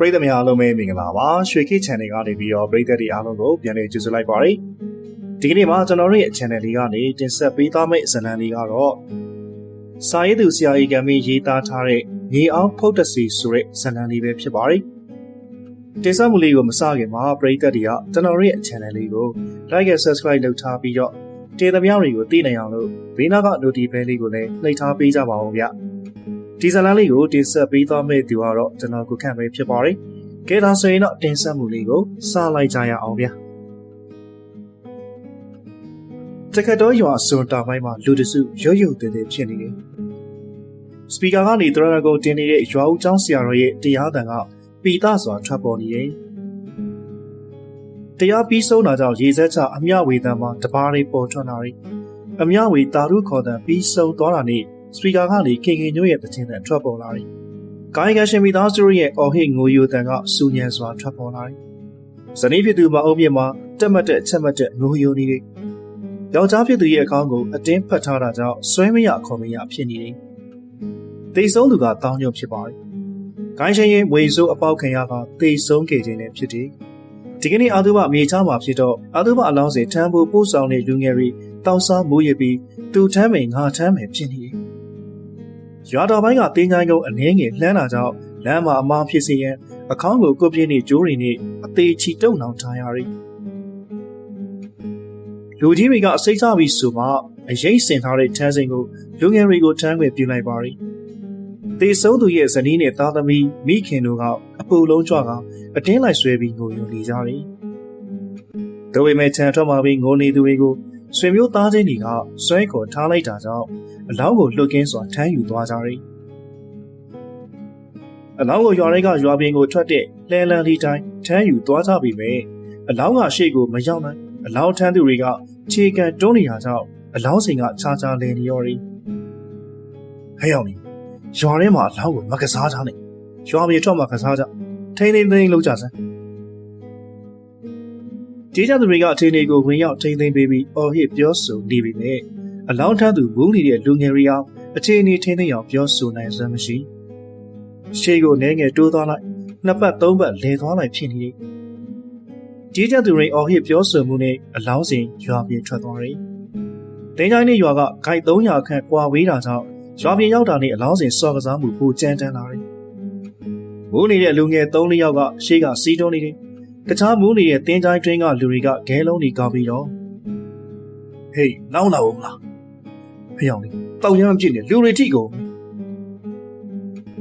ပရိသတ်များအားလုံးပဲမင်္ဂလာပါရွှေခေတ် channel ကနေပြီးတော့ပရိသတ်တွေအားလုံးကိုပြန်လည်ကြိုဆိုလိုက်ပါရစေဒီကနေ့မှာကျွန်တော်တို့ရဲ့ channel လေးကနေတင်ဆက်ပေးသွားမယ့်ဇာတ်လမ်းလေးကတော့စာရေးသူဆရာကြီးကမင်းရေးသားထားတဲ့မြေအောင်ဖုတ်တစီဆိုတဲ့ဇာတ်လမ်းလေးပဲဖြစ်ပါတယ်တင်ဆက်မှုလေးကိုမစခင်မှာပရိသတ်တွေကကျွန်တော်တို့ရဲ့ channel လေးကို like and subscribe လုပ်ထားပြီးတော့တင်သမျှတွေကိုသိနိုင်အောင်လို့ဘေးနားက notification လေးကိုလည်းနှိပ်ထားပေးကြပါဦးဗျဒီဇာတ်လမ်းလေးကိုတင်ဆက်ပေးသွားမယ့်သူကတော့ကျွန်တော်ကိုခန့်ပဲဖြစ်ပါတယ်။ကဲဒါဆိုရင်တော့တင်ဆက်မှုလေးကိုစလိုက်ကြရအောင်ဗျာ။တက္ကသိုလ်ရွာစွန်တာပိုင်းမှာလူတစုရုပ်ရုပ်တည်တည်ဖြစ်နေတယ်။စပီကာကနေတရရကိုတင်နေတဲ့ရွာဦးကျောင်းဆရာတော်ရဲ့တရားသံကပီတာစွာထွက်ပေါ်နေတယ်။တရားပြီးဆုံးတာကြောင့်ရေစက်ချအမျှဝေသံမှာတပါးလေးပေါ်ထွက်လာတယ်။အမျှဝေတာရုခေါ်တဲ့ပြီးဆုံးသွားတာနဲ့စပီကာကနေခင်ခင်ညွတ်ရဲ့တခြင်းတန်ထွက်ပေါ်လာတယ်။ကာယကရှင်မိသားစုရဲ့အော်ဟစ်ငိုယိုတန်ကစူညံစွာထွက်ပေါ်လာတယ်။ဇနီးဖြစ်သူမအုံးမြင့်မှာတက်မတ်တဲ့အချက်မတ်တဲ့ငိုယိုနေတယ်။ယောက်ျားဖြစ်သူရဲ့အကောင်းကိုအတင်းဖတ်ထားတာကြောင့်ဆွဲမရခေါ်မရဖြစ်နေတယ်။တေဆုံးသူကတောင်းညွတ်ဖြစ်ပါတယ်။ကာယရှင်ရဲ့ဝေဆိုးအပေါက်ခံရကတေဆုံးခဲ့ခြင်းလည်းဖြစ်တယ်။ဒီကနေ့အာသုဘမြေချမှာဖြစ်တော့အာသုဘအလောင်းစင်ထမ်းဖို့ပို့ဆောင်တဲ့လူငယ်တွေတောက်စားမိုးရပြီးသူထမ်းမယ်ငါထမ်းမယ်ဖြစ်နေတယ်။ရွာတော်ပိုင်းကတင်းချိုင်းကုန်းအနှင်းငယ်လှမ်းတာကြောင့်လမ်းမှာအမားဖြစ်စေရန်အခေါင်းကိုကုတ်ပြင်းနေကျိုးတွေနဲ့အသေးချီတုံနှောင်ထားရသည်လူကြီးတွေကအစိတ်စားပြီးဆိုမှအရေးစင်ထားတဲ့ထန်းစိန်ကိုလူငယ်တွေကိုထမ်းခွင့်ပြုလိုက်ပါသည်တေဆုံးသူရဲ့ဇနီးနဲ့သားသမီးမိခင်တို့ကအပူလုံးကြွကအတင်းလိုက်ဆွဲပြီးငိုယိုနေကြတယ်ဒိုဝေမဲ့ချန်ထွက်มาပြီးငိုနေသူတွေကိုဆွေမျိုးသားချင်းတွေကဆွဲခေါ်ထားလိုက်တာကြောင့်အလောင်းကိုလှုပ်ကင်းစွာထမ်းယူသွားကြတယ်။အလောင်းကိုရွာတွေကရွာပြင်ကိုထွက်တဲ့လှဲလန်းလေးတိုင်းထမ်းယူသွားကြပြီပဲ။အလောင်းကရှေ့ကိုမရောက်နိုင်။အလောင်းထမ်းသူတွေကခြေကန်တွန်းနေတာကြောင့်အလောင်းစိန်ကခြားခြားလဲနေရော်တယ်။ဟဲ့အောင်ရွာထဲမှာအလောင်းကိုမကစားကြနဲ့။ရွာပြင်ထွက်မှာကစားကြ။ထိန်းသိမ်းလုပ်ကြစမ်း။ကြေးကြသူတွေကထိန်းသိမ်းကိုဝင်ရောက်ထိန်းသိမ်းပေးပြီးအော်ဟစ်ပြောဆိုနေပြီပဲ။အလောင်းထမ်းသူမူးနေတဲ့လူငယ်ရီအောင်အခြေအနေထင်းသိအောင်ပြောဆိုနိုင်စွမ်းမရှိရှေ့ကိုနဲငယ်တိုးသွားလိုက်နှစ်ပတ်သုံးပတ်လဲသွားလိုက်ဖြစ်နေတယ်ကြီးကြသူတွေအော်ဟစ်ပြောဆိုမှုနဲ့အလောင်းစဉ်ရွာပြေထွက်သွားတယ်တင်းချိုင်းနဲ့ရွာကဂိုက်300ခန့်ကွာဝေးတာကြောင့်ရွာပြေရောက်တာနဲ့အလောင်းစဉ်စော်ကစားမှုပိုကြမ်းတမ်းလာတယ်မူးနေတဲ့လူငယ်3-4ယောက်ကရှေ့ကစီးတွန်းနေတယ်တခြားမူးနေတဲ့တင်းချိုင်းတွင်းကလူတွေကဂဲလုံးတွေကောက်ပြီးတော့ဟေးနောက်လာဦးမလားဖျောင်းလေးတောက်ရမ်းပြစ်နေလူတွေထိကုန်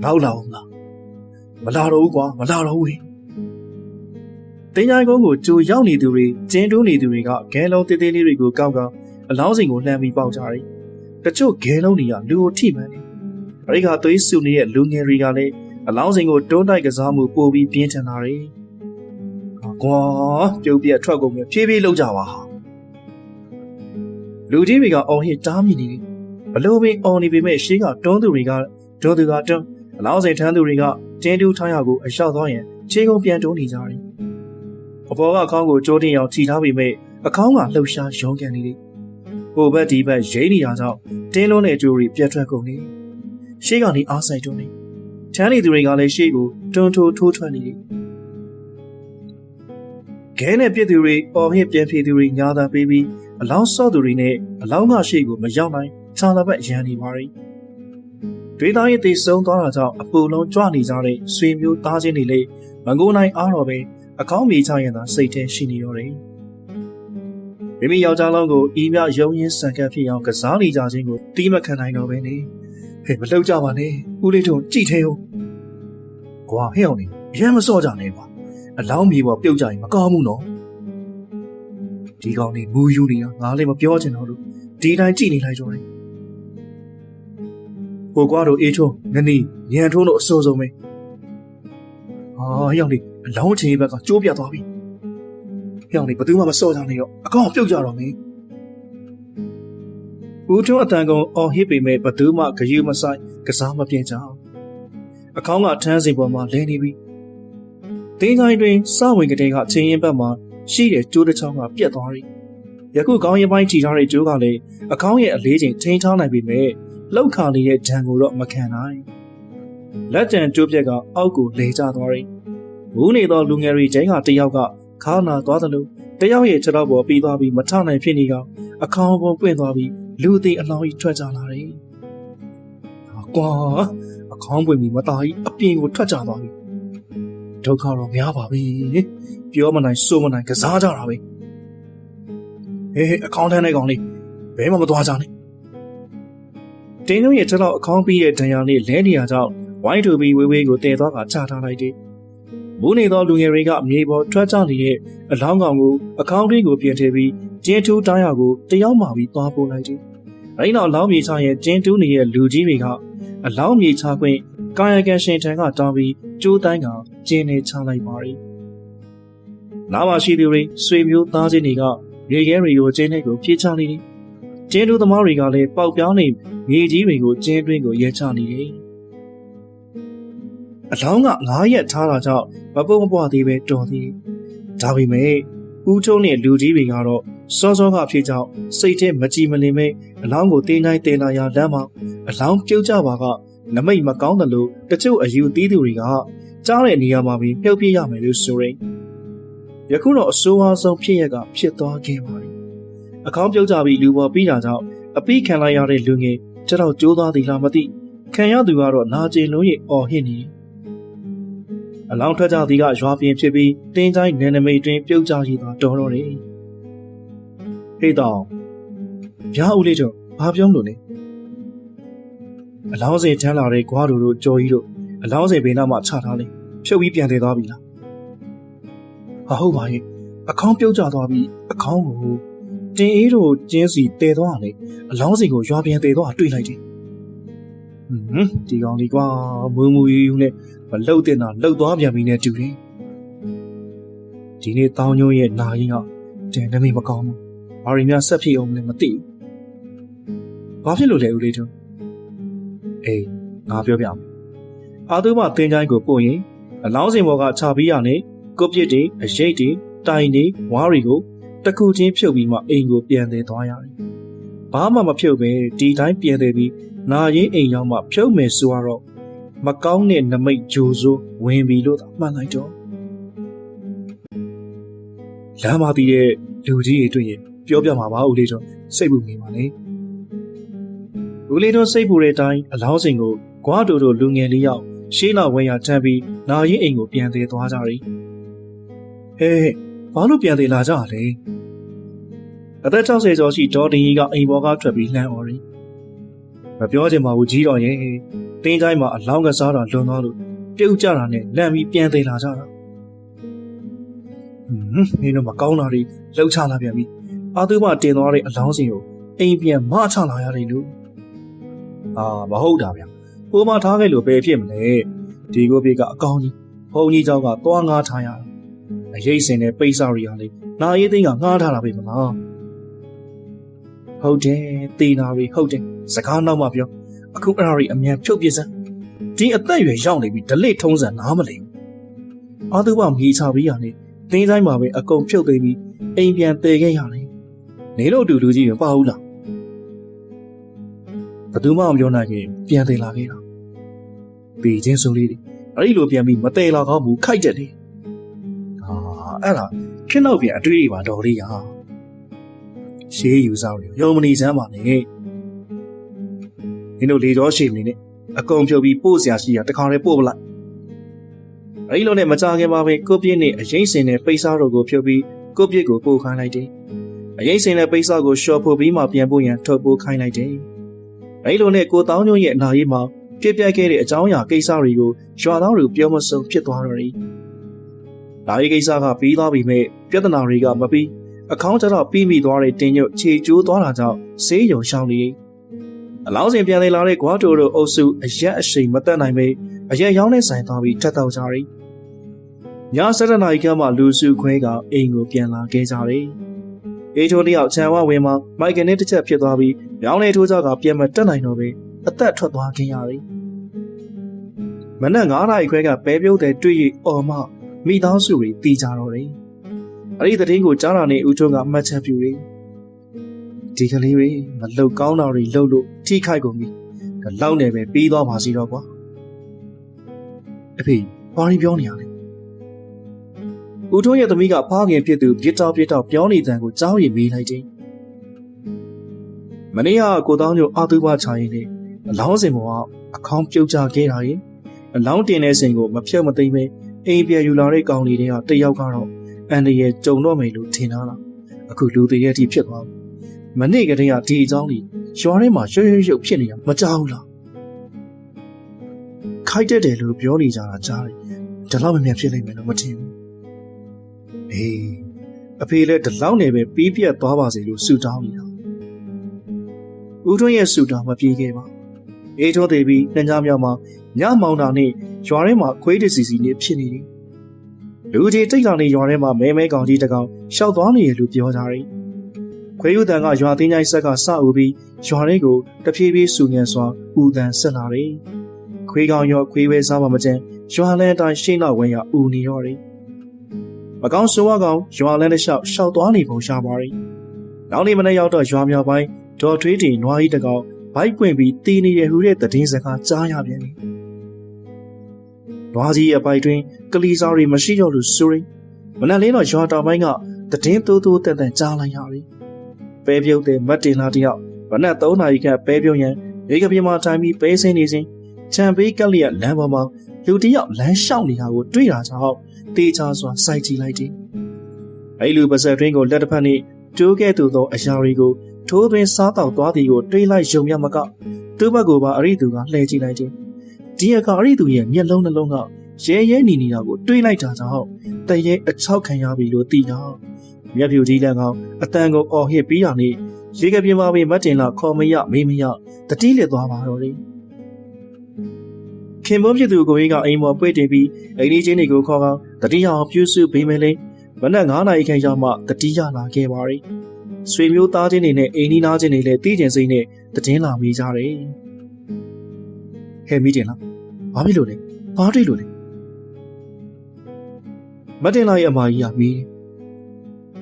နောက်လာအောင်လားမလာတော့ဘူးကွာမလာတော့ဘူးတင်းချိုင်းကုန်းကိုကြိုရောက်နေသူတွေကျင်းတိုးနေသူတွေကဂဲလုံးတေးသေးလေးတွေကိုကောက်ကောက်အလောင်းစိန်ကိုလှမ်းပြီးပေါက်ကြတယ်တချို့ဂဲလုံးတွေကလူကိုထိမှန်တယ်အဲဒီကသွေးဆူနေတဲ့လူငယ်တွေကလည်းအလောင်းစိန်ကိုတွန်းတိုက်ကစားမှုပိုပြီးပြင်းထန်လာတယ်ကွာပြုတ်ပြက်ထွက်ကုန်ပြီဖြည်းဖြည်းလှုပ်ကြပါဟာလူကြီးတွေကအော်ဟစ်တားမြစ်နေတယ်ဘလို့ပင်အော်နေပေမဲ့ရှေးကတွန်းသူတွေကတွန်းသူကတွန်းအလောင်းစိန်ထမ်းသူတွေကတင်းတူးထားရကိုအလျှောက်သွားရင်ခြေကုန်းပြန်တွန်းနေကြတယ်အပေါ်ကအခေါင်းကိုကြိုးတင်အောင်ခြိထားပေမဲ့အခေါင်းကလှုပ်ရှားရုန်းကန်နေတယ်ဟိုဘက်ဒီဘက်ရိမ့်နေတာကြောင့်တင်းလုံးတဲ့ကြိုးတွေပြတ်ထွက်ကုန်နေရှေးကနေအားဆိုင်တွန်းနေထမ်းနေသူတွေကလည်းရှေးကိုတွန်းထိုးထိုးထွက်နေတယ်ခဲနဲ့ပြစ်သူတွေအော်ဟစ်ပြန်ဖြေသူတွေညာသာပေးပြီးအလောင်းစော့သူတွေနဲ့အလောင်းကရှေ့ကိုမရောက်နိုင်ခြာလပတ်ရန်နေပါရီတွေးသားရဲ့တေဆုံးသွားတာကြောင့်အပူလုံးကြွနေကြတဲ့ဆွေမျိုးသားချင်းတွေလည်းမငိုနိုင်အားတော့ပဲအကောင်းမြေချရင်သာစိတ်ထဲရှိနေတော့တယ်မိမိယောက်ျားလုံးကိုအီးမြယုံရင်းဆန်ကပ်ဖြစ်အောင်ကစားနေကြခြင်းကိုတီးမခံနိုင်တော့ပဲနေဟဲ့မလှုပ်ကြပါနဲ့ဦးလေးထုံကြည့်သေးဦးကွာဟဲ့အောင်နေအရင်မစော့ကြနဲ့ကွာအလောင်းမြေပေါ်ပြုတ်ကြရင်မကောင်းဘူးနော်ဒီကောင်လေးမူယူနေတာငါလည်းမပြောချင်တော့လို့ဒီတိုင်းကြည့်နေလိုက်ကြတယ်ဟိုကွာတို့အေးထုံးငနီညံထုံးတို့အစိုးဆုံးပဲရောက်လေအလောင်းချင်းဘက်ကကျိုးပြတ်သွားပြီရောက်လေဘယ်သူမှမစော့ကြနေတော့အကောင်ပြုတ်ကြတော့မင်းဦးထုံးအတန်ကောင်အော်ဟစ်ပေမဲ့ဘယ်သူမှဂရုမဆိုင်ကစားမပြင်းကြအကောင်ကထန်းစိန်ပေါ်မှာလဲနေပြီတင်းချိုင်းတွင်စဝင်ကလေးကချင်းရင်ဘက်မှာရှိတဲ့ကျိုးတစ်ချောင်းကပြတ်သွားပြီယခုခေါင်းရင်ပိုင်းထိထားတဲ့ကျိုးကလည်းအခေါင်းရဲ့အလေးချိန်ထိန်းထားနိုင်ပေမဲ့လောက်ခါနေတဲ့ဒဏ်ကိုတော့မခံနိုင်လက်တံကျိုးပြက်ကအောက်ကိုလဲကျသွားတယ် ဘူးနေသောလူငယ်တွေချင်းကတယောက်ကခါနာသွားသလိုတယောက်ရဲ့ခြေထောက်ပေါ်ပြီးသွားပြီးမထနိုင်ဖြစ်နေကအခေါင်းပေါ်ပွင့်သွားပြီးလူသည်အလောင်းကြီးထွက်ကြလာတယ်။ကွာအခေါင်းပွင့်ပြီးမသားကြီးအပြင်ကိုထွက်ကြသွားပြီ။ဒုက္ခတော့များပါပြီ။ပြောမနိုင်ဆိုမနိုင်ကစားကြတာပဲ။ဟေးအခေါင်းထမ်းတဲ့ကောင်လေးဘဲမှမသွားကြနဲ့။တင်းညို့ရဲ့ခြေထောက်အခေါင်းပြီးတဲ့ဒဏ်ရာလေးလဲနေရကြောင်းဝိုင်းတူပြီးဝေးဝေးကိုတည်သွားကချထားလိုက်တယ်။ဘူးနေသောလူငယ်တွေကအမြေပေါ်ထွက်ကြနေတဲ့အလောင်းကောင်ကိုအခေါင်းတွင်းကိုပြင်ထည့်ပြီးကျင်းတူးတိုင်းရကိုတယောက်မှပြီးသွားပို့လိုက်တယ်။အဲဒီနောက်လောင်းမြေချရဲ့ကျင်းတူးနေတဲ့လူကြီးတွေကအလောင်းမြေချခွင့်ကာယကံရှင်ထံကတောင်းပြီးကျိုးတိုင်းကကျင်းနေချလိုက်ပါရီ။နားမရှိသူတွေဆွေမျိုးသားချင်းတွေကရေခဲတွေကိုကျင်းထဲကိုပြေးချနေတယ်။ကျင်းတူးသမားတွေကလည်းပေါက်ပြောင်းနေမြေကြီးတွေကိုကျင်းတွင်းကိုရဲချနေတယ်။အလောင်းက9ရက်ထားတာကြောင့်မပုတ်မပွားသေးပဲတော်သေးတယ်။ဒါပေမဲ့ဦးချုံးနဲ့လူကြီးတွေကတော့စောစောကဖြစ်ကြောင်းစိတ်ထဲမကြည်မလင်ပဲအလောင်းကိုတင်းတိုင်းတင်လာရလမ်းမှာအလောင်းပြုတ်ကြပါကနမိတ်မကောင်းတယ်လို့တချို့အယူသီးသူတွေကကြားတဲ့နေရာမှာပြီးပြုတ်ပြရမယ်လို့ဆိုရင်ယခုတော့အဆိုးအဆုံးဖြစ်ရကဖြစ်သွားခဲ့ပါပြီ။အခေါင်းပြုတ်ကြပြီးလူပေါ်ပြီးတာကြောင့်အပိခံလိုက်ရတဲ့လူငယ်ခြေထောက်ကျိုးသွားသည်လားမသိခံရသူကတော့နာကျင်လုံးရဲ့အော်ဟစ်နေတယ်။အလောင်းထွက်ကြသည်ကရွာပြင်ဖြစ်ပြီးတင်းတိုင်းနယ်နိမိတ်တွင်ပြုတ်ကျရည်သာတော်တော့တယ်။ဟေးတောင်ဗျာဦးလေးတို့ဘာပြောမလို့လဲ။အလောင်းစင်ထမ်းလာတဲ့ဂွားတို့ကြော်ကြီးတို့အလောင်းစင်ဘေးနားမှာချထားလေဖြုတ်ပြီးပြန်သေးသွားပြီလား။ဟာဟုတ်ပါရဲ့အခေါင်းပြုတ်ကျသွားပြီးအခေါင်းကိုတင်အေးတို့ကျင်းစီတည်သွားတယ်အလောင်းစင်ကိုရွာပြင်တည်သွားတွေ့လိုက်တယ်။ဒီကောင်လေးကွာမူမူယူနဲ့မလှုပ်တဲ့နာလှုပ်သွားပြန်ပြီနဲ့တူတယ်။ဒီနေ့တောင်းညိုးရဲ့နာရင်ကတန်နမိတ်မကောင်းဘူး။ဘာရီများဆက်ဖြစ်အောင်လည်းမသိဘူး။ဘာဖြစ်လို့လဲဦးလေးတို့။အေးငါပြောပြမယ်။အာသူမသင်္ချိုင်းကိုပို့ရင်အလောင်းစင်ဘော်ကခြာပြီးရနဲ့ကုတ်ပြစ်တွေအရိတ်တွေတိုင်တွေဝါးတွေကိုတခုချင်းဖြုတ်ပြီးမှအိမ်ကိုပြန်သေးသွားရတယ်။ဘာမှမဖြုတ်ပဲဒီတိုင်းပြန်သေးပြီးနာရင်အိမ်ရောက်မှဖြုတ်မယ်ဆိုတော့မကောင်းတဲ့နမိတ်ဂျိုဆိုးဝင်ပြီလို့သာမှတ်လိုက်တော့လမ်းမတည်တဲ့လူကြီးတွေတွေ့ရင်ပြောပြမှာပါဦးလေးတို့စိတ်ပူနေပါလေဦးလေးတို့စိတ်ပူတဲ့အတိုင်းအလောင်းစင်ကိုဂွားတူတို့လူငယ်လေးယောက်ရှေးနောက်ဝဲရထမ်းပြီးနာရင်အိမ်ကိုပြန်သေးသွားကြတယ်ဟဲ့ဘာလို့ပြန်သေးလာကြလဲအသက်60ကျော်ရှိဒေါ်တင်ကြီးကအိမ်ပေါ်ကထွက်ပြီးလှမ်းအော်တယ်မပြောချင်ပါဘူးကြီးတော်ရဲ့တင်းတိုင်းမှာအလောင်းကစားတာလွန်သွားလို့ပြုတ်ကြတာနဲ့လန့်ပြီးပြန်သေးလာကြတာမင်းတို့မကောင်းတာတွေလှုပ်ချလာပြန်ပြီအာသူမတင်သွားတဲ့အလောင်းစီကိုအိမ်ပြန်မချလာရတယ်လို့မဟုတ်တာဗျဟိုမှာထားခဲ့လို့ဘယ်ဖြစ်မလဲဒီကိုပြေကအကောင်းကြီးဘုံကြီးเจ้าကသွားငားထားရတယ်အရေးစင်တဲ့ပိတ်စာရီရလေးနာရေးသိန်းကငားထားတာပဲမလားဟုတ်တယ်တေနာရီဟုတ်တယ်စကားနောက်မှပြောအခုအဲ့ဒါတွေအမြန်ဖြုတ်ပြစမ်းဒီအသက်အရွယ်ရောက်နေပြီဒလိထုံးစံနားမလည်ဘူးအာသူမမြေချပြီးရနေတင်းတိုင်းမှာပဲအကုန်ဖြုတ်သိပြီးအိမ်ပြန်တည်ခဲ့ရတယ်နေလို့တူလူကြီးမပါဘူးလားဘယ်သူမှမပြောနိုင်ခင်ပြန်တည်လာခဲ့တာပေချင်းစိုးလေးတွေအဲ့ဒီလိုပြန်ပြီးမတည်လာကောင်းဘူးခိုက်တက်တယ်အဲ့ဒါခင်းတော့ပြန်အတွေးတွေပါတော်လေးရရှေးယူစားရုံမနေစမ်းပါနဲ့နင်တို့လေကြောရှည်မနေနဲ့အကုန်ဖြုတ်ပြီးပို့စရာရှိရတခါတည်းပို့ပလိုက်အဲဒီလိုနဲ့မကြခင်ပါပဲကိုပြင်းနဲ့အရင်စင်နဲ့ပိတ်စားတို့ကိုဖြုတ်ပြီးကိုပြစ်ကိုပို့ခိုင်းလိုက်တယ်အရင်စင်နဲ့ပိတ်စားကိုရှော့ဖို့ပြီးမှပြန်ပို့ရန်ထုတ်ပို့ခိုင်းလိုက်တယ်အဲဒီလိုနဲ့ကိုတောင်းညွန့်ရဲ့အနာရီမှာပြစ်ပြက်ခဲ့တဲ့အကြောင်းအရာကိစ္စတွေကိုရွာသားတွေပြောမစုံဖြစ်သွားတော့တယ်ဒါရီကိစ္စကပြီးသွားပြီမဲ့ပြဿနာတွေကမပြီးအခေါင်းကျတော့ပြီးမိသွားတဲ့တင်းညွတ်ခြေကျိုးသွားတာကြောင့်ဆေးရုံရှောင်နေအလောင်းစင်ပြန်လာတဲ့ဂွားတိုတို့အုပ်စုအရက်အရှိန်မတက်နိုင်ပဲအရက်ရောင်းတဲ့ဆိုင်သွားပြီးထပ်တော့ကြတယ်ည7 နာရီခန့်မှလူစုခွဲကအိမ်ကိုပြန်လာခဲ့ကြတယ်အေးထိုးတယောက်ခြံဝဝင်းမှာမိုက်ကယ်နဲ့တစ်ချက်ဖြစ်သွားပြီးရောင်းနေထိုးကြကပြန်မတက်နိုင်တော့ပဲအသက်ထွက်သွားခဲ့ရတယ်မနက်9 နာရီခွဲကပဲပြုတ်တဲ့တွေ့ရအော်မှမိသားစုတွေတီးကြတော့တယ်အဲ့ဒီသတင်းကိုကြားတာနဲ့ဦးချုံကမှတ်ချက်ပြုတယ်ဒီကလေးတွေမလှုပ်ကောင်းတာတွေလှုပ်လို့ထိခိုက်ကုန်ပြီလောက်နေပဲပြီးသွားပါစီတော့ကွာအဖေဘာရင်ပြောနေရလဲ ဦးထွန်းရဲ့သမီးကဖားငယ်ဖြစ်သူပြစ်တောက်ပြောနေတန်ကိုကြားရင်မေးလိုက်တယ်မနေ့ကကိုတောင်းညိုအာသူဘချာရင်နဲ့အလောင်းစင်ပေါ်ကအခေါင်းပြုတ်ကျခဲ့တာရင်အလောင်းတင်တဲ့စင်ကိုမဖြုတ်မသိမ်းပဲအိမ်ပြန်ယူလာတဲ့ကောင်လေးတွေကတယောက်ကတော့အန်ဒီရဲ့ကြုံတော့မယ်လို့ထင်တာလားအခုလူတွေရဲ့အထိဖြစ်သွားပြီမနေ့ကတည်းကဒီအကြောင်းကြီးရွာထဲမှာရွှရွှရုပ်ဖြစ်နေတာမကြောက်ဘူးလားခိုက်တက်တယ်လို့ပြောနေကြတာကြားတယ်ဒီလောက်မမြင်ဖြစ်လိမ့်မယ်လို့မထင်ဘူးအေးအဖေလည်းဒီလောက်နဲ့ပဲပြီးပြတ်သွားပါစေလို့ဆုတောင်းနေတာဦးထွန်းရဲ့ဆုတောင်းမပြေခဲ့ပါအေးထိုးသေးပြီးနှမ်းမြောက်မှာညမောင်တာနဲ့ရွာထဲမှာခွေးတစီနဲ့ဖြစ်နေတယ်လူကြီးတိတ်လာနေရွာထဲမှာမဲကောင်ကြီးတကောင်ရှောက်သွားနေရလို့ပြောကြတယ်ခွေးဦးတန်ကရွာတင်းချိုင်းဆက်ကစအုပ်ပြီးရွာတွေကိုတဖြည်းဖြည်းဆူညံစွာဦးတန်ဆက်လာတယ်ခွေးကောင်ရောခွေးဝဲစားမှမကျန်ရွာလန်းတိုင်းရှင်းတော့ဝဲရဦးနေရောတယ်မကောင်းဆိုးဝါကောင်ရွာလန်းတစ်လျှောက်ရှောက်သွားနေပုံရှားပါတယ်နောက်နေ့မနေ့ရောက်တော့ရွာမြောက်ပိုင်းဒေါ်ထွေးတင်နွားကြီးတကောင်ဘိုက်ပွင့်ပြီးတီးနေရဟူတဲ့သတင်းစကားကြားရပြန်တယ်နွားကြီးရဲ့ဘိုက်တွင်ကလီစားတွေမရှိတော့လို့ဆိုရင်မနက်လင်းတော့ရွာတောင်ပိုင်းကသတင်းတိုးတိုးတန်ကြားလိုက်ရတယ်ပဲပြုတ်တဲ့မတ်တင်လာတယောက်မနက်3 နာရီခန့်ပဲပြုတ်ရန်ရေကပြင်းမှာထိုင်ပြီးပဲဆင်းနေစဉ်ချံပေးကက်လျက်လမ်းပေါ်မှာလူတယောက်လမ်းလျှောက်နေတာကိုတွေ့တာကြောင့်တေးချစွာစိုက်ကြည့်လိုက်တယ်အဲ့လူပါဇက်တွင်းကိုလက်တစ်ဖက်နဲ့ကျိုးခဲ့သူသောအရာတွေကိုထိုးသွင်းစားတောက်သွားသည်ကိုတွေးလိုက်ယုံရမကသူ့ဘက်ကိုပါအရိသူကလှည့်ကြည့်လိုက်တယ်ဒီအခါအရိသူရဲ့မျက်လုံးနှလုံးကရဲနေတာကိုတွေးလိုက်တာကြောင့်တရေအချောက်ခံရပြီလို့သိတာမျက်ဖြူကြီးလန်ကောင်အတန်ကိုအော်ဟစ်ပြီးတာနဲ့ရေကပြင်းပါပင်မတ်တင်လာခေါ်မရမေးမရတတိလက်သွားပါတော့တယ်ခင်ပွန်းဖြစ်သူကိုကြီးကအိမ်ပေါ်ပွေ့တင်ပြီးအိမ်ကြီးချင်းတွေကိုခေါ်ကောင်တတိယအောင်ပြုစုပေးမယ်လေမနက်9 နာရီခန့်ရောက်မှတတိယလာခဲ့ပါရီဆွေမျိုးသားချင်းတွေနဲ့အိမ်နီးနားချင်းတွေလည်းတီးကျင်စိမ့်နဲ့တည်င်းလာမိကြတယ်ဟဲ့မိတင်လားဘာဖြစ်လို့လဲဘာတွေ့လို့လဲမတင်လာရဲ့အမကြီးကမီး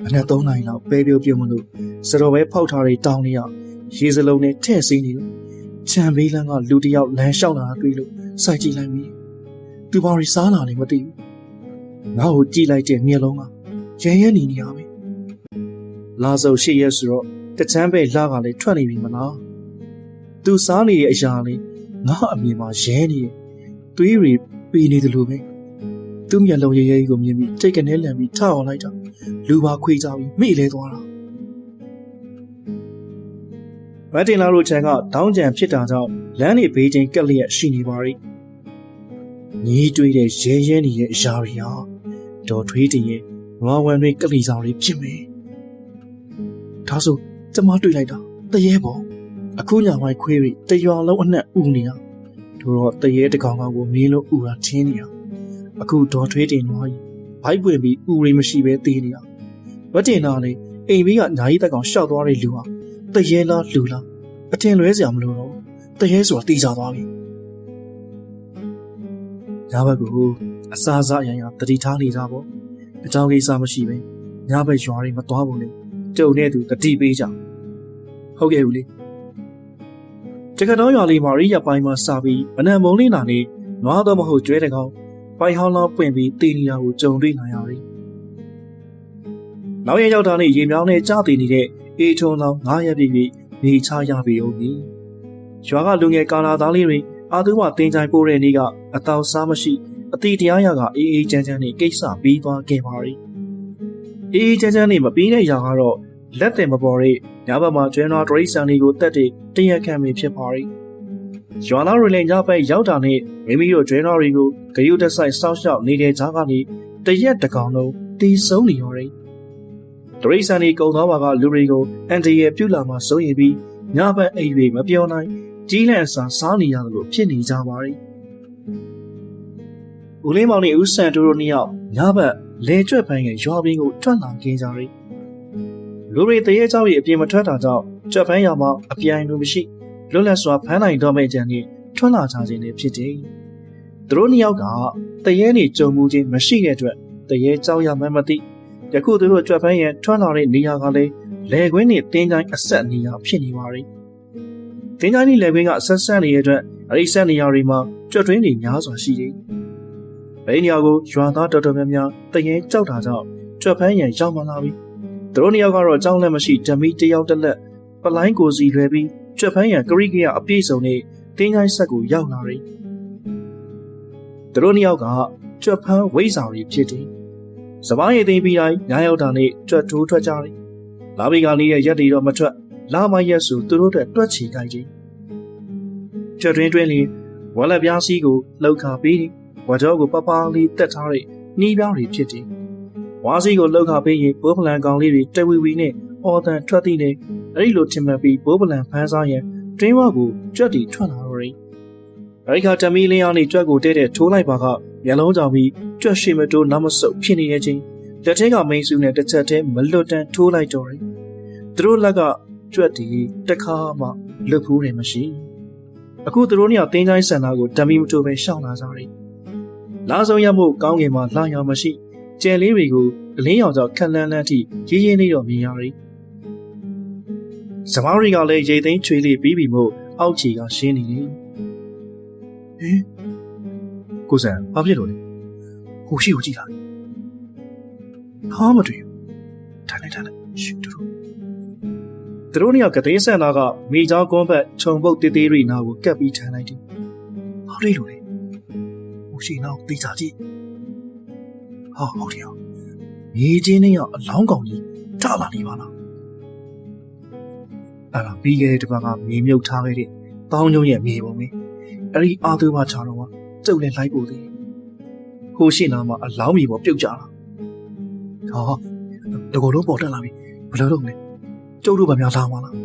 မနက်3 နာရီလောက်ပဲပြုံမလို့စတော်ပဲဖောက်ထားတဲ့တောင်းလေးကရေစလုံးနဲ့ထဲ့စိမ့်နေလို့ချံဘေးလန်းကလူတယောက်လမ်းလျှောက်လာတာတွေ့လို့စိုက်ကြည့်လိုက်မိသူဘာတွေစားလာလဲမသိဘူးငါ့ကိုကြည့်လိုက်တဲ့မျက်လုံးကရဲနေရပဲလာစုပ်8 ရက်ဆိုတော့တချမ်းပဲလာကလည်းထွက်နေပြီမလားသူစားနေတဲ့အရာလေးငါအမြင်မှာရဲနေတယ်သွေးတွေပေးနေတယ်လို့ပဲသူ့မျက်လုံးရဲကြီးကိုမြင်ပြီးတိတ်ကနေလန်ပြီးထအောင်လိုက်တာလူပါခွေကြပြီးမိလဲသွားတာမတ်တင်လာတို့ချန်ကတောင်းကြံဖြစ်တာကြောင့်လမ်းနေဘေးချင်းကက်လျက်ရှိနေပါရီညီးတွေးတဲ့ရဲနေတဲ့အရာတွေဟာဒေါ်ထွေးတင်ရဲ့ငွားဝမ်းတွေကက်လီဆောင်တွေဖြစ်မယ်ဒါဆိုကျမတွေ့လိုက်တာတရေပေါ့အခုညပိုင်းခွေးတွေတရွာလုံးအနှံ့ဥနေတာတို့တော့တရေတကောင်ကောင်ကိုမင်းလို့ဥတာထင်းနေတာအခုဒေါ်ထွေးတင်နွားကြီးဘိုက်ပွင့်ပြီးဥရိမရှိပဲသေးနေတာမတင်လာလေအိမ်ဘေးကညာကြီးတက်ကောင်ရှောက်သွားတဲ့လူဟာတရေလားလူလားအထင်လွဲစရာမလိုတော့တရေဆိုတာတီးကြသွားပြီညဘက်ကအစားစားအရာတတိထားနေကြပေါ့အကြောင်းကိစ္စမရှိပဲညဘက်ရွာတွေမသွားဘူးလေတုံနဲ့သူတတိပေးကြဟုတ်ကဲ့ဦးလေးတခါတော့ရွာလေးမှာရိရပိုင်းမှာစာပြီးမနံမုံလေးနာနေနွားတော့မဟုတ်ကျွဲတကောင်ပိုင်ဟောင်းလောက်ပွင့်ပြီးတည်နေတာကိုကြုံတွေ့နိုင်ရတယ်နောက်ရရောက်တာနဲ့ရေမြောင်းနဲ့ကြားတည်နေတဲ့အေးထုံလောင်9 ရက်ပြည့်ပြီးနေချရပြီဦးကြီးရွာကလူငယ်ကာလာသားလေးတွေအာသူမတင်ချိုင်ပိုးတဲ့နေ့ကအတောက်စားမရှိအတိတရားရကအေးချမ်းနဲ့ကိစ္စပြီးသွားခဲ့ပါရီအေးချမ်းနဲ့မပြီးတဲ့ຢာကတော့လက်တယ်မပေါ်တဲ့ညဘက်မှာကျွဲနွားတရိတ်ဆန်တွေကိုတက်တဲ့တရက်ခံမိဖြစ်ပါရီရွာသားတွေလည်းညဘက်ရောက်တာနဲ့မိမိတို့ကျွဲနွားတွေကိုဂရုတစိုက်စောင့်ရှောက်နေတဲ့ကြားကနေတရက်တကောင်လုံးတီးဆုံးနေရောတယ်တရိတ်ဆန်တွေကုံသွားပါကလူတွေကိုအန်တီရဲ့ပြုလာမှစိုးရင်ပြီးညဘက်အိမ်တွေမပြောနိုင်ကြီးလန့်စာစားနေရတယ်လို့ဖြစ်နေကြပါရီဦးလေးမောင်နဲ့ဦးစံတို့နှစ်ယောက်ညဘက်လေကျွတ်ပန်းရဲ့ရွာပင်ကိုထွက်လာခဲ့ကြရီလူတွေတရေเจ้าရဲ့အပြင်မထွက်တာကြောင့်ကြွက်ပန်းရမှာအပြိုင်လိုမရှိလွတ်လပ်စွာဖမ်းနိုင်တော့မယ့်ကြံနဲ့ထွက်လာကြခြင်းလည်းဖြစ်တယ်သူတို့နှစ်ယောက်ကတရေနေကြုံမှုချင်းမရှိတဲ့အတွက်တရေเจ้าရမှန်းမသိယခုသူတို့ကြွက်ပန်းရဲ့ထွက်လာတဲ့နေရာကလည်းလေကွင်းနဲ့တင်းချိုင်းအဆက်နေရာဖြစ်နေပါရီတင်းချိုင်းနဲ့လေကွင်းကအဆက်နေတဲ့အတွက်အဲဒီဆက်နေရာတွေမှာကြွက်တွင်းတွေများစွာရှိတယ် အဲ့ဒီနေရာကိုရွာသားတော်တော်များများတရင်ကြောက်တာကြောင့်ကြွက်ဖန်းရန်ရောက်မှလာပြီသူတို့နှစ်ယောက်ကတော့ကြောက်လက်မရှိဓမီတယောက်တစ်လက်ပလိုင်းကိုစီလွယ်ပြီးကြွက်ဖန်းရန်ကရိကရအပြည့်စုံနဲ့တင်းချိုင်းဆက်ကိုရောက်လာတယ်သူတို့နှစ်ယောက်ကကြွက်ဖန်းဝိဇ္ဇာတွေဖြစ်တယ်စပားရည်သိမ်းပြီးတိုင်းညရောက်တာနဲ့ကြွက်ထိုးထွက်ကြတယ်လာဘီကလေးရဲ့ရက်တွေတော့မထွက်လာမရက်ဆိုသူတို့တွက်ချီကြိုက်တယ်ကြွက်တွင်းလေးဝါလက်ပြားစီးကိုလှုပ်ခါပေးတယ်ဝါကြောကိုပပလေးတက်ထားတဲ့နှီးပြားတွေဖြစ်တယ်ဝါစီကိုလှုပ်ခါပေးရင်ဘိုးပလန်ကောင်လေးတွေတဝီဝီနဲ့အော်တန်ထွက်သည်နဲ့အဲ့ဒီလိုထင်မှတ်ပြီးဘိုးပလန်ဖန်းစားရင်တွင်းဝကိုကြွက်တီထွက်လာတော့တယ်အဲ့ဒီခါတမီလင်းအောင်နေကြွက်ကိုတဲတဲ့ထိုးလိုက်ပါကမျက်လုံးကြောင်ပြီးကြွက်ရှိမတိုးနောက်မဆုပ်ဖြစ်နေတဲ့ချင်းလက်ထဲကမိန်စုနဲ့တစ်ချက်တည်းမလွတ်တန်ထိုးလိုက်တော့တယ်သူတို့လက်ကကြွက်တီတခါမှလွတ်ဖူးတယ်မရှိအခုသူတို့နှစ်ယောက်တင်းချိုင်းဆန်တာကိုတမီမတိုးပဲရှောင်းလာကြတယ်လာဆုံးရမှုကောင်းငင်မှာလာရောင်မရှိကျယ်လေးတွေကိုအလင်းရောင်ကြောင့်ခက်လန်းလန်းထိရေးရင်းနေတော့မြင်ရတယ်စမောင်းရီကလည်းရေသိမ်းချွေးလေးပြီးပြီမို့အောက်ခြေကရှင်းနေတယ်ဟင်ကိုစံဘာဖြစ်လို့လဲဟိုရှိကိုကြည့်လာဟာမတွေ့ဘူးထိုင်လိုက်ရှူတူသူတို့နှစ်ယောက်ကတိဆန်သားကမိချောင်းကွန်းဘက်ခြုံပုတ်တေးသေးတွေနာကိုကပ်ပြီးထိုင်လိုက်တယ်ဘာလို့လဲဟိုရှိနောက်သိချာကြည့်ဟာဟုတ်တယ်မြေချင်းနဲ့အလောင်းကောင်ကြီးထလာနေပါလားအဲ့ဒါပြီးခဲ့တဲ့တစ်ပတ်ကမြေမြုပ်ထားခဲ့တဲ့တောင်းကျုံရဲ့မြေပုံပဲအဲ့ဒီအာသူဘချာတော့ကကျုပ်လည်းလိုက်ပို့သေးဟိုရှိနာမှာအလောင်းမြေပေါ်ပြုတ်ကြတာဟာတကောလုံးပေါ်တက်လာပြီဘယ်လိုလုပ်လဲကျုပ်တို့ဗမာလာမှာလား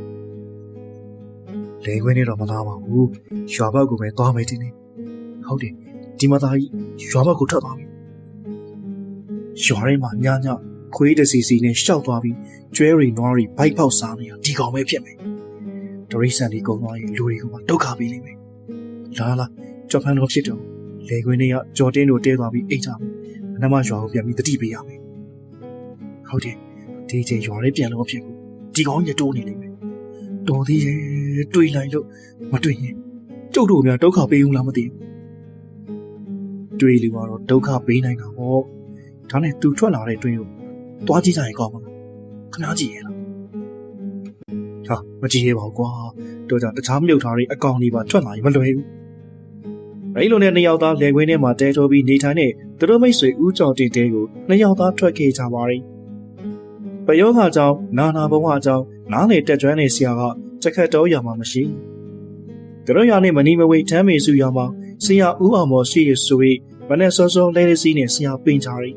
လေခွင်းနေတော့မလာပါဘူးရွာဘက်ကိုပဲသွားမယ်တင်နေဟုတ်တယ်ဒီမှာသားကြီးရွာဘက်ကိုထွက်သွားပြီရွာထဲမှာညခွေးတစီစီနဲ့ရှောက်သွားပြီးကျွဲရီနွားရီဘိုက်ပေါက်စားနေတာဒီကောင်ပဲဖြစ်မယ်ဒရိဆန်ဒီကုန်းသွားရင်လူတွေကမှဒုက္ခပေးလိမ့်မယ်လာကြော်ဖန်တော့ဖြစ်တော့လေခွင်းတွေကကြော်တင်းတို့တဲသွားပြီးအိတ်ကြမယ်မနမရွာကိုပြန်ပြီးတတိပေးရမယ်ဟုတ်တယ်ဒီချိန်ရွာလေးပြန်လို့ဖြစ်ဘူးဒီကောင်ကြီးတိုးနေလိမ့်မယ်တော်သေးရဲ့တွေးလိုက်လို့မတွေ့ရင်ကျုပ်တို့များဒုက္ခပေးဦးလားမသိဘူးတွေးလို့ကတော့ဒုက္ခပေးနိုင်တာပေါ့ဒါနဲ့သူထွက်လာတဲ့တွင်းကိုသွားကြည့်ကြရင်ကောင်းမလားခဏကြည့်ရလားဟာမကြည့်ရပါဘူးကွာတို့ကြောင့်တခြားမြုပ်ထားတဲ့အကောင်ကြီးပါထွက်လာရင်မလွယ်ဘူးအဲ့လိုနဲ့နှစ်ယောက်သားလယ်ခွင်းထဲမှာတဲထိုးပြီးနေထိုင်တဲ့သူတို့မိတ်ဆွေဦးကျော်တင်တဲကိုနှစ်ယောက်သားထွက်ခဲ့ကြပါရီပယောဂကြောင့်နာနာဘဝကြောင့်နားလေတက်ကျွမ်းနေဆရာကစခတ်တော်ရမှာမရှိသူတို့ရနဲ့မနီမဝေထမ်းမေစုရမှာဆရာဦးအောင်မော်ရှိရဆိုပြီးမနဲ့စောစောလဲလေးစီးနဲ့ဆရာပင်ကြရီ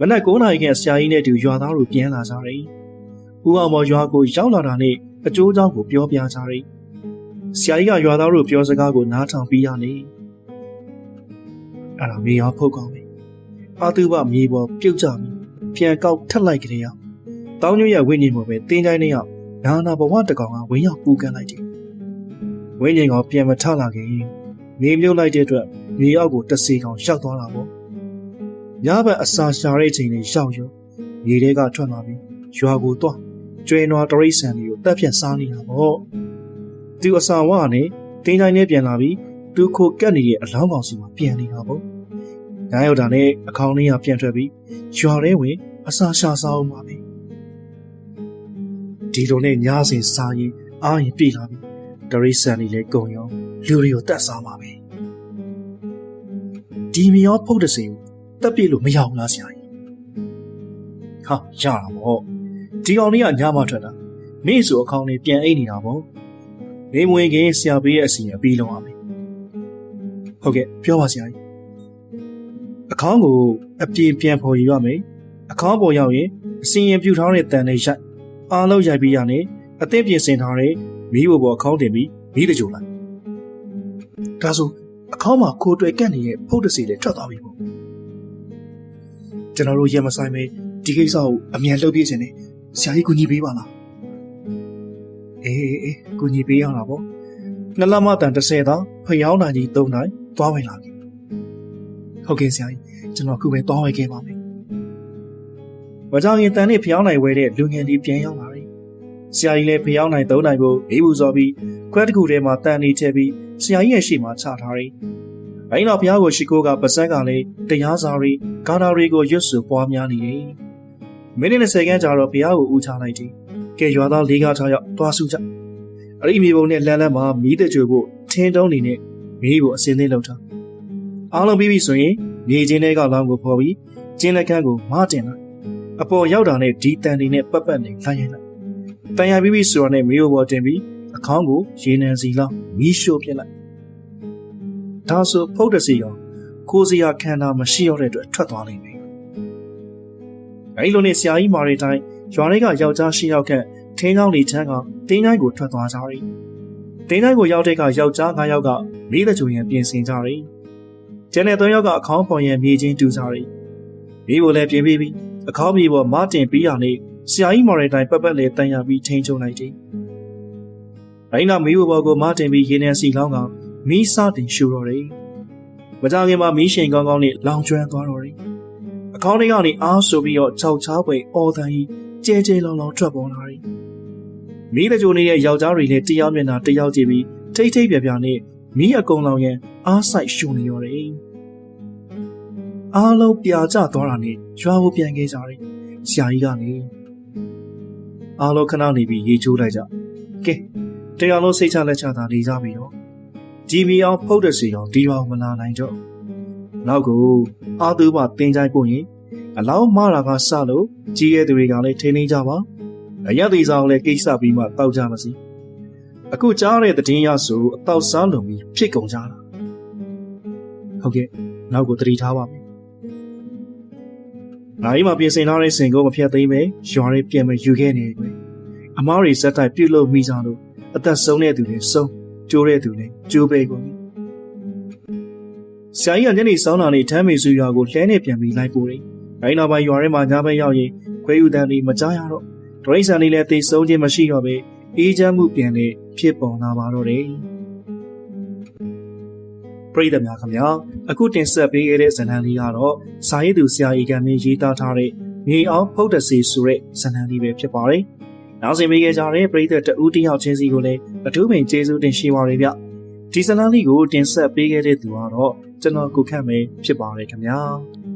မနက်9 နာရီခန့်ဆရာကြီးနဲ့တူရွာသားတို့ပြန်လာကြတယ်။ဦးအောင်မော်ရွာကိုရောက်လာတာနဲ့အကျိုးအကြောင်းကိုပြောပြကြတယ်။ဆရာကြီးကရွာသားတို့ပြောစကားကိုနားထောင်ပြီးရနေ။အဲ့ဒါမြေရောဖုတ်ကောင်းပြီ။အာသူဘမြေပေါ်ပြုတ်ကြပြီ။ပြန်ကောက်ထက်လိုက်ကြတဲ့ရောက်။တောင်းညွရဲ့ဝိညာဉ်ပေါ်ပဲတင်းတိုင်းနဲ့ရောက်နာနာဘဝတကောင်ကဝင်ရောက်ပူကန်လိုက်တယ်။ဝိညာဉ်ကပြန်မထလာခင်မြေမြုပ်လိုက်တဲ့အတွက်မြေအောက်ကိုတစီကောင်ရှောက်သွားတာပေါ့။ညဘက်အစာရှာတဲ့ချိန်လေးရှောက်ရောမြေထဲကထွက်လာပြီးရွာကိုသွားကျွဲနွားတရိတ်ဆန်တွေကိုတက်ဖြတ်စားနေတာပေါ့သူအစာဝါနဲ့တင်းတိုင်းနဲ့ပြန်လာပြီးသူခိုကက်နေတဲ့အလောင်းကောင်စီမှာပြန်နေတာပေါ့ညရောက်တာနဲ့အခေါင်းလေးကပြန်ထွက်ပြီးရွာထဲဝင်အစာရှာစားအောင်ပါပဲဒီလိုနဲ့ညစဉ်စားရင်အားရင်ပြေးလာပြီးတရိတ်ဆန်တွေလည်းကုန်ရောလူတွေကိုတတ်စားပါပဲဒီမြေရောဖုတ်တဲ့စီကိုတက်ပြလို့မရဘူးလားဆရာကြီးဟာရတာပေါ့ဒီကောင်လေးကညမှထွက်တာနေ့ဆိုအခေါင်းလေးပြန်အိတ်နေတာပေါ့နေမဝင်ခင်ဆရာပေးရဲ့အစီအပြီးလုံးပါမယ်ဟုတ်ကဲ့ပြောပါဆရာကြီးအခေါင်းကိုအပြေပြန်ဖော်ယူရမယ်အခေါင်းပေါ်ရောက်ရင်အစီရင်ပြူထားတဲ့တန်လေးရိုက်အားလုံးရိုက်ပြီးရနေအသင့်ပြင်ဆင်ထားတဲ့မီးပေါ်အခေါင်းတင်ပြီးမီးတကြိုလိုက်ဒါဆိုအခေါင်းမှာခိုးတွယ်ကန့်နေတဲ့ဖုတ်တစီလေးထွက်သွားပြီပေါ့ကျွန်တော်တို့ရမဆိုင်မဲဒီကိစ္စကိုအမြန်လုပ်ပြချင်တယ်ဆရာကြီးကူညီပေးပါလားအေးကူညီပေးရတာပေါ့နှစ်လမှတန်30တောင်ဖျောင်းနိုင်ကြီး3နိုင်သွားဝင်လာပြီဟုတ်ကဲ့ဆရာကြီးကျွန်တော်ခုပဲသွားဝယ်ခဲ့ပါမယ်မကြောင်ရင်တန်နဲ့ဖျောင်းနိုင်ဝဲတဲ့လူငယ်လေးပြန်ရောက်လာတယ်ဆရာကြီးလည်းဖျောင်းနိုင်3နိုင်ကိုအေးဘူးစော်ပြီးခွဲတစ်ခုထဲမှာတန်နေထည့်ပြီးဆရာကြီးရဲ့ရှေ့မှာချထားတယ် ဘိုင်းတော်ဘုရားကိုရှိခိုးကပါဇက်ကလည်းတရားစာတွေဂါထာတွေကိုရွတ်ဆိုပွားများနေတယ်မိနစ်20ခန်းကြာတော့ဘုရားကိုဦးချလိုက်တယ်ကဲရွာသား၄-6ယောက်တွားစုကြအဲ့ဒီမြေပုံနဲ့လမ်းမှာမီးတကြွဖို့ထင်းတုံးနေနဲ့မီးကိုအစင်းသေးလောက်ထားအားလုံးပြီးပြီဆိုရင်မြေချင်းတွေကလောင်းကိုဖော်ပြီးကျင်းလက်ခန်းကိုမတင်လိုက်အပေါ်ရောက်တာနဲ့ဒီတန်တွေနဲ့ပတ်ပတ်နေလိုက်ရင်လိုက်တန်ရပြီးပြီဆိုတော့နဲ့မီးပေါ်တင်ပြီးအခေါင်းကိုရေနံစီလောင်းမီးရှို့ပြစ်လိုက်ဒါဆိုဖုတ်တစီရောကိုစရာခန္ဓာမရှိတော့တဲ့အတွက်ထွက်သွားလိမ့်မယ်အဲ့လိုနဲ့ဆရာကြီးမာရီတိုင်းရွာတွေကယောက်ျား10ယောက်ခန့်ထင်းချောင်းနေချမ်းကတင်းတိုင်းကိုထွက်သွားကြတယ်တင်းတိုင်းကိုရောက်တဲ့ကယောက်ျား9ယောက်ကမီးတကြိုရင်ပြင်ဆင်ကြတယ်ကျန်တဲ့3ယောက်ကအခေါင်းပေါ်ရန်မြေချင်းတူကြတယ်မီးကိုလည်းပြင်ပြီးအခေါင်းမြေပေါ်မတင်ပြီးရနေဆရာကြီးမာရီတိုင်းပတ်ပတ်လေတန်ရပြီးထိန်းချုပ်လိုက်တယ်။အဲ့နောက်မီးပေါ်ကိုမတင်ပြီးရေနံစီလောင်းကမီးစတင်ရှို့တော့တယ်။မကြခင်မှာမီးရှိန်ကောင်းကောင်းနဲ့လောင်ကျွမ်းသွားတော့တယ်။အခေါင်းတွေကနေအားဆိုပြီးတော့ခြောက်ချားပွေအော်တန်ကြီးကျဲကျဲလောင်လောင်ထွက်ပေါ်လာတယ်။မီးတကြိုနေတဲ့ယောက်ျားတွေလည်းတရားမျက်နှာတရားကြည့်ပြီးထိတ်ထိတ်ပြပြနဲ့မီးအကုံလောင်ရန်အားဆိုင်ရှို့နေရောတယ်။အားလုံးပြာကျသွားတာနဲ့ရွာကိုပြန်ခဲ့ကြတယ်။ဆရာကြီးကနေအားလုံးခဏနေပြီးရေချိုးလိုက်ကြ။ကဲတရားလုံးစိတ်ချလက်ချသာနေကြပြီတော့ဒီမီအောင်ဖုတ်တဲ့စီအောင်ဒီအောင်မလာနိုင်တော့နောက်ကိုအာသူဘတင်ကြိုက်ပို့ရင်အလောင်းမတာကစလို့ကြီးရဲ့သူတွေကလည်းထိနေကြပါအရက်သေးဆောင်လည်းကိစ္စပြီးမှတောက်ကြမစီအခုကြားတဲ့တည်င်းရဆိုအတော့စားလုံပြီးဖြစ်ကုန်ကြတာဟုတ်ကဲ့နောက်ကိုတတိထားပါမယ်ငါကြီးမှပြင်ဆင်ထားတဲ့စင်ကိုမဖြတ်သိမ်းပဲရွာရဲပြန်မယူခဲ့နေကွယ်အမားတွေစက်တိုက်ပြုတ်လို့မိကြလို့အသက်ဆုံးတဲ့သူတွေဆုံးကျိုးတဲ့သူတွေကျိုးပဲကုန်ပြီဆရာကြီးကညနေဆောင်းလာနေထမ်းမေစုရွာကိုလှဲနေပြန်ပြီးလိုက်ပို့တယ်။တိုင်းနောက်ပိုင်းရွာထဲမှာညဘက်ရောက်ရင်ခွဲယူတန်းတွေမကြားရတော့ဒရိတ်ဆန်လေးလည်းသိဆုံးခြင်းမရှိတော့ပဲအေးချမ်းမှုပြန်နေဖြစ်ပေါ်လာပါတော့တယ်။ပရိသတ်များခင်ဗျာအခုတင်ဆက်ပေးခဲ့တဲ့ဇာတ်လမ်းလေးကတော့စာရေးသူဆရာကြီးကမင်းရေးသားထားတဲ့မြေအောင်ဖုတ်တစီဆိုတဲ့ဇာတ်လမ်းလေးပဲဖြစ်ပါတယ်။နောက်ဆက်ပေးခဲ့ကြတဲ့ပရိသတ်တဦးတယောက်ချင်းစီကိုလည်းအထူးပင်ကျေးဇူးတင်ရှိပါရစေဗျ။ဒီဇာတ်လမ်းလေးကိုတင်ဆက်ပေးခဲ့တဲ့သူကတော့ကျွန်တော်ကိုခန့်ပဲဖြစ်ပါတယ်ခင်ဗျာ။